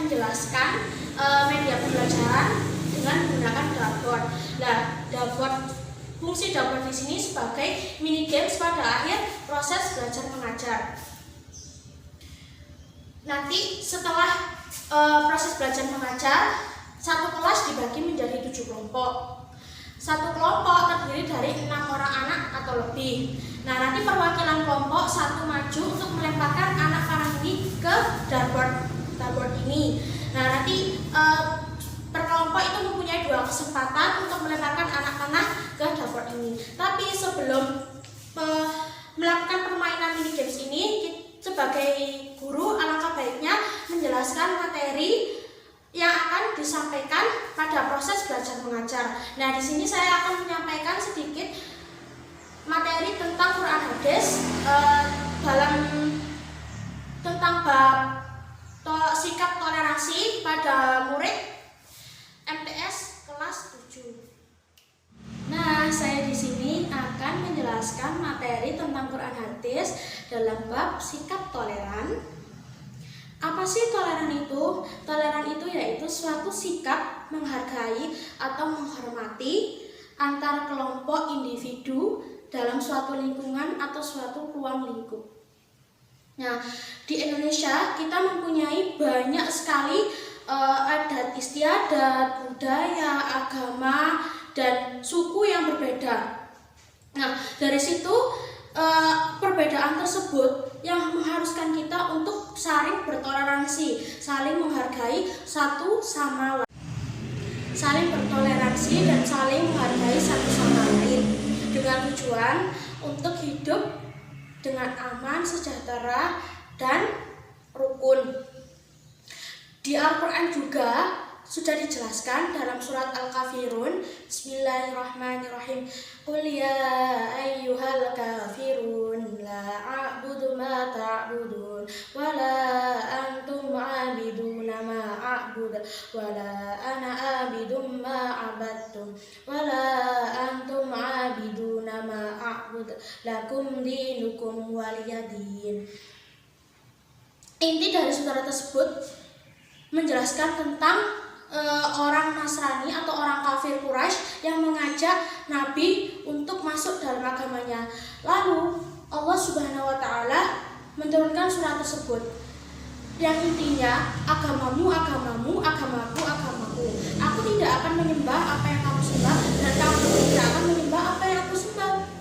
menjelaskan media pembelajaran dengan menggunakan dartboard. Nah, fungsi dartboard di sini sebagai mini games pada akhir proses belajar mengajar. Nanti setelah proses belajar mengajar, satu kelas dibagi menjadi 7 kelompok. Satu kelompok terdiri dari 6 orang anak atau lebih. Nah, nanti perwakilan kelompok satu maju untuk melemparkan anak panah ini ke dartboard ini. Nah, nanti per kelompok itu mempunyai 2 kesempatan untuk melemparkan anak panah ke dartboard ini. Tapi sebelum melakukan permainan mini games ini, sebagai guru alangkah baiknya menjelaskan materi yang akan disampaikan pada proses belajar mengajar. Nah, di sini saya akan menyampaikan sedikit materi tentang Quran hadis tentang bab sikap toleransi pada murid MTS kelas 7. Nah, saya di sini akan menjelaskan materi tentang Quran hadis dalam bab sikap toleran. Apa sih toleran itu? Toleran itu yaitu suatu sikap menghargai atau menghormati antar kelompok individu dalam suatu lingkungan atau suatu ruang lingkup. Nah, di Indonesia kita mempunyai banyak sekali adat istiadat, budaya, agama, dan suku yang berbeda. Nah, dari situ perbedaan tersebut yang mengharuskan kita untuk saling bertoleransi, saling menghargai satu sama lain, saling bertoleransi dan saling menghargai satu sama lain dengan tujuan untuk hidup dengan aman, sejahtera, dan rukun. Di Al-Quran juga sudah dijelaskan dalam surat Al-Kafirun. Bismillahirrahmanirrahim. Qul ya ayyuhal kafirun la a'budu ma ta'budun wa la antum 'abiduna ma a'budu wa la ana 'abidum ma 'abadtum wa la antum 'abiduna ma a'budu lakum dinukum waliyadin. Inti dari surat tersebut menjelaskan tentang orang Nasrani atau orang kafir Quraisy yang mengajak Nabi untuk masuk dalam agamanya. Lalu Allah Subhanahu wa Ta'ala menurunkan surat tersebut yang intinya agamamu agamamu, agamaku agamaku. Aku tidak akan menyembah apa yang kamu sembah dan kamu tidak akan menyembah apa yang aku sembah.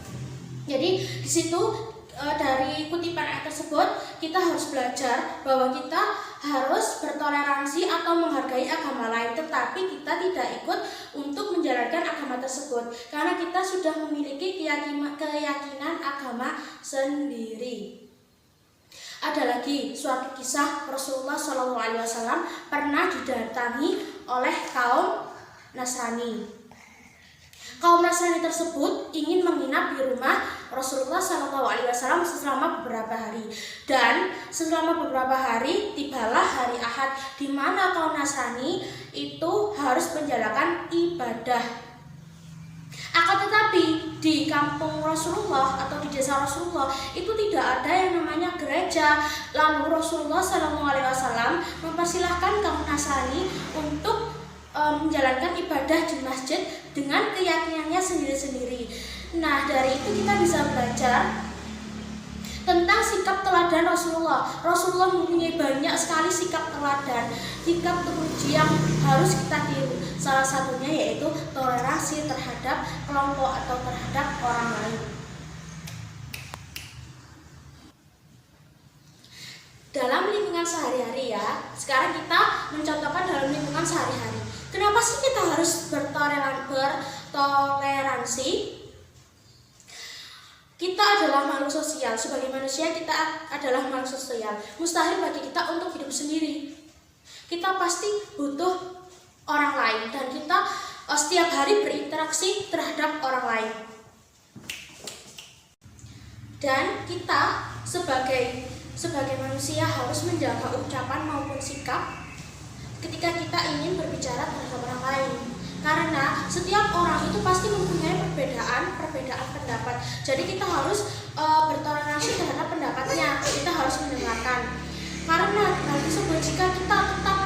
Jadi di situ dari kutipan ayat tersebut kita harus belajar bahwa kita harus bertoleransi atau menghargai agama lain, tetapi kita tidak ikut untuk menjalankan agama tersebut karena kita sudah memiliki keyakinan agama sendiri. Ada lagi suatu kisah Rasulullah SAW pernah didatangi oleh kaum Nasrani. Kaum Nasrani tersebut ingin menginap di rumah Rasulullah SAW selama beberapa hari. Dan selama beberapa hari tibalah hari Ahad, di mana kaum Nasrani itu harus menjalankan ibadah. Akan tetapi di kampung Rasulullah atau di desa Rasulullah itu tidak ada yang namanya gereja. Lalu Rasulullah SAW mempersilahkan kaum Nasrani untuk menjalankan ibadah di masjid dengan keyakinannya sendiri-sendiri. Nah, dari itu kita bisa belajar tentang sikap teladan Rasulullah. Rasulullah mempunyai banyak sekali sikap teladan, sikap terpuji yang harus kita tiru. Salah satunya yaitu toleransi terhadap kelompok atau terhadap orang lain. Dalam lingkungan sehari-hari ya, sekarang kita mencontohkan dalam lingkungan sehari-hari. Kenapa sih kita harus bertoleransi? Kita adalah makhluk sosial. Sebagai manusia kita adalah makhluk sosial. Mustahil bagi kita untuk hidup sendiri. Kita pasti butuh orang lain dan kita setiap hari berinteraksi terhadap orang lain. Dan kita sebagai manusia harus menjaga ucapan maupun sikap ketika kita ingin berbicara terhadap orang lain. Karena setiap orang itu pasti mempunyai perbedaan pendapat. Jadi kita harus bertoleransi terhadap pendapatnya. Kita harus mendengarkan. Karena hal tersebut jika kita tetap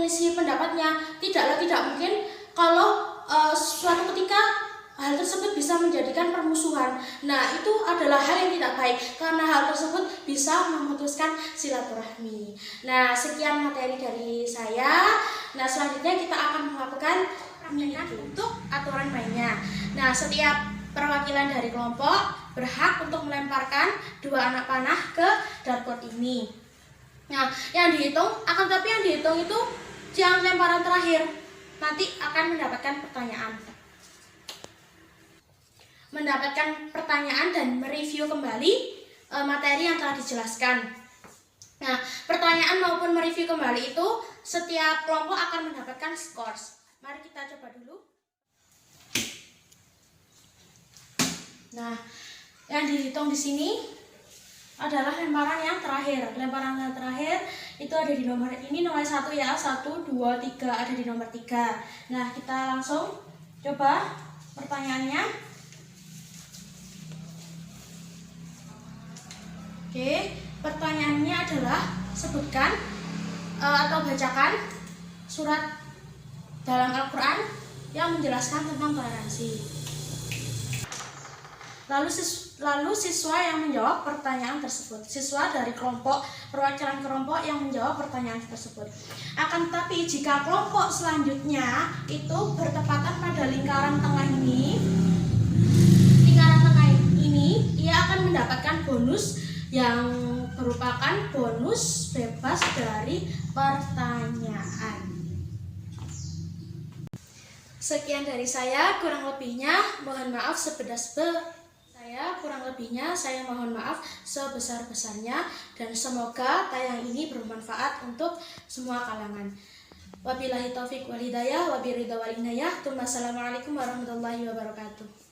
mengisi pendapatnya. Tidak mungkin kalau suatu ketika hal tersebut bisa menjadikan permusuhan. Nah, itu adalah hal yang tidak baik karena hal tersebut bisa memutuskan silaturahmi. Nah, sekian materi dari saya. Nah, selanjutnya kita akan melakukan praktekan untuk aturan mainnya. Nah, setiap perwakilan dari kelompok berhak untuk melemparkan 2 anak panah ke dartboard ini. Nah, yang dihitung itu yang lemparan terakhir nanti akan mendapatkan pertanyaan dan mereview kembali materi yang telah dijelaskan. Nah, pertanyaan maupun mereview kembali itu setiap kelompok akan mendapatkan skors. Mari kita coba dulu. Nah, yang dihitung di sini adalah lemparan yang terakhir. Lemparan yang terakhir itu ada di nomor ini, nomor 1 ya. 1, 2, 3 ada di nomor 3. Nah, kita langsung coba pertanyaannya. Oke, pertanyaannya adalah sebutkan atau bacakan surat dalam Al-Quran yang menjelaskan tentang toleransi. Lalu siswa yang menjawab pertanyaan tersebut. Siswa dari perwakilan kelompok yang menjawab pertanyaan tersebut. Akan tetapi jika kelompok selanjutnya itu bertepatan pada lingkaran tengah ini, ia akan mendapatkan bonus yang merupakan bonus bebas dari pertanyaan. Sekian dari saya, kurang lebihnya mohon maaf saya mohon maaf sebesar-besarnya, dan semoga tayang ini bermanfaat untuk semua kalangan. Wabillahi taufiq wal hidayah, wabiridha wal inayah. Assalamualaikum warahmatullahi wabarakatuh.